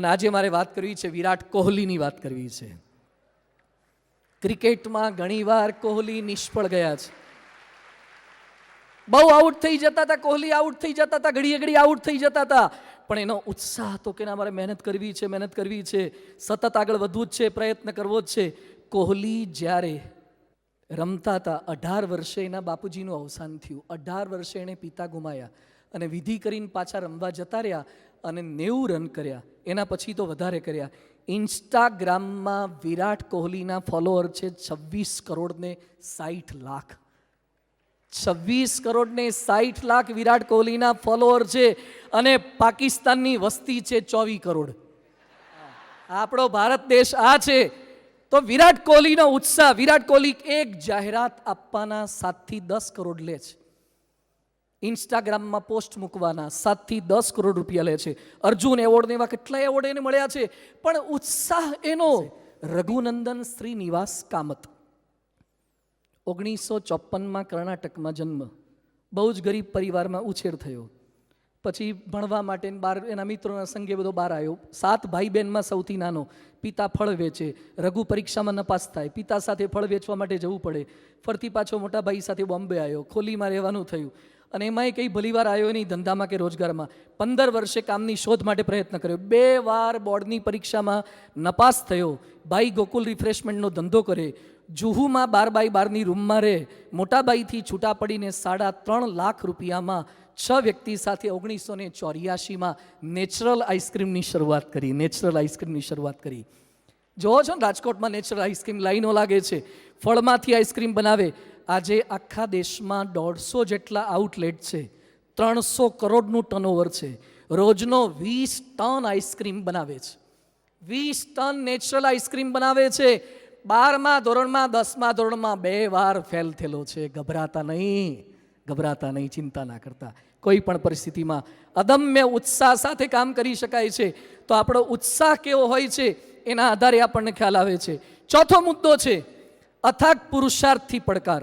અને આજે મારે વાત કરવી છે વિરાટ કોહલીની વાત કરવી છે. ક્રિકેટમાં ઘણીવાર કોહલી નિષ્ફળ ગયા છે. બહુ આઉટ થઈ જતા હતા કોહલી, આઉટ થઈ જતા હતા, ઘડીએ ઘડી આઉટ થઈ જતા હતા, પણ એનો ઉત્સાહ હતો કે મારે મહેનત કરવી છે, સતત આગળ વધવું જ છે, પ્રયત્ન કરવો જ છે. કોહલી જ્યારે રમતા હતા 18 વર્ષે એના બાપુજીનું અવસાન થયું. 18 વર્ષે એણે પિતા ગુમાયા અને વિધિ કરીને પાછા રમવા જતા રહ્યા અને 90 રન કર્યા. એના પછી તો વધારે કર્યા. ઇન્સ્ટાગ્રામમાં વિરાટ કોહલીના ફોલોઅર છે 26 કરોડ ને 60 લાખ. 26 કરોડ ને 60 લાખ વિરાટ કોહલીના ફોલોઅર છે અને પાકિસ્તાનની વસ્તી છે 24 કરોડ. આપણો ભારત દેશ આ છે. તો વિરાટ કોહલીનો ઉત્સાહ, વિરાટ કોહલી એક જાહેરાત આપવાના 7 થી 10 કરોડ લે છે. ઇન્સ્ટાગ્રામમાં પોસ્ટ મૂકવાના 7 થી 10 કરોડ રૂપિયા લે છે. અર્જુન એવોર્ડ ને એવા કેટલા એવોર્ડ એને મળ્યા છે, પણ ઉત્સાહ એનો. રઘુનંદન શ્રીનિવાસ કામત, 1954માં કર્ણાટકમાં જન્મ, બહુ જ ગરીબ પરિવારમાં ઉછેર થયો. પછી ભણવા માટે બહાર એના મિત્રોના સંગે બધો બહાર આવ્યો. 7 ભાઈ બહેનમાં સૌથી નાનો. પિતા ફળ વેચે, રઘુ પરીક્ષામાં નપાસ થાય, પિતા સાથે ફળ વેચવા માટે જવું પડે. ફરતી પાછો મોટા ભાઈ સાથે બોમ્બે આવ્યો, ખોલીમાં રહેવાનું થયું અને એમાંય કંઈ ભલીવાર આવ્યો નહીં ધંધામાં કે રોજગારમાં. 15 વર્ષે કામની શોધ માટે પ્રયત્ન કર્યો. 2 વાર બોર્ડની પરીક્ષામાં નપાસ થયો. ભાઈ ગોકુલ રિફ્રેશમેન્ટનો ધંધો કરે, જુહુમાં 12x12ની રૂમમાં રહે. મોટા ભાઈથી છૂટા પડીને 3.5 લાખ રૂપિયામાં 6 વ્યક્તિ સાથે 1984માં નેચરલ આઈસ્ક્રીમની શરૂઆત કરી. જોવો છો ને રાજકોટમાં નેચરલ આઈસ્ક્રીમ લાઈનો લાગે છે, ફળમાંથી આઈસ્ક્રીમ બનાવે. આજે આખા દેશમાં 150 જેટલા આઉટલેટ છે, 300 કરોડનું ટર્નઓવર છે. રોજનો 20 ટન આઈસ્ક્રીમ બનાવે છે, 20 ટન નેચરલ આઈસ્ક્રીમ બનાવે છે. 12મા ધોરણમાં 10મા ધોરણમાં 2 વાર ફેલ થયેલો છે. ગભરાતા નહીં, ચિંતા ના કરતા. કોઈ પણ પરિસ્થિતિમાં અદમ્ય ઉત્સાહ સાથે કામ કરી શકાય છે. તો આપણો ઉત્સાહ કેવો હોય છે એના આધારે આપણને ખ્યાલ આવે છે. ચોથો મુદ્દો છે અથાગ પુરુષાર્થથી પડકાર.